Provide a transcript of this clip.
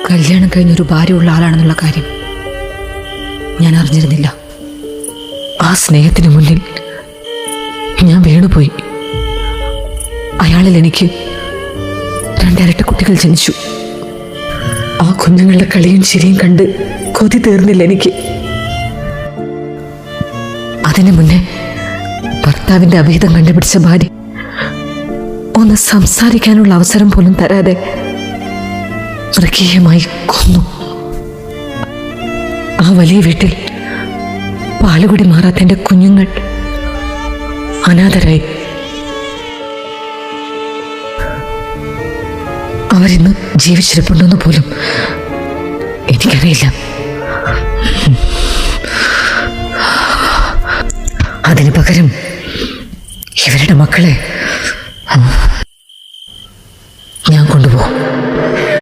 കല്യാണം കഴിഞ്ഞൊരു ഭാര്യയുള്ള ആളാണെന്നുള്ള കാര്യം ഞാൻ അറിഞ്ഞിരുന്നില്ല. ആ സ്നേഹത്തിന് മുന്നിൽ ഞാൻ വീണുപോയി. അയാളിൽ എനിക്ക് 2 ഇരട്ട കുട്ടികൾ ജനിച്ചു. ആ കുഞ്ഞുങ്ങളുടെ കളിയും ചിരിയും കണ്ട് കൊതി തീർന്നില്ല എനിക്ക്. അതിനു മുന്നേ ഭർത്താവിന്റെ അവിഹിതം കണ്ടുപിടിച്ച ഭാര്യ ഒന്ന് സംസാരിക്കാനുള്ള അവസരം പോലും തരാതെ മൃഗീയമായി കൊന്നു. ആ വലിയ വീട്ടിൽ പാലുകുടി മാറാത്ത എൻ്റെ കുഞ്ഞുങ്ങൾ അനാഥരായി. അവരിന്ന് ജീവിച്ചിരിപ്പുണ്ടെന്ന് പോലും എനിക്കറിയില്ല. അതിന് പകരം ഇവരുടെ മക്കളെ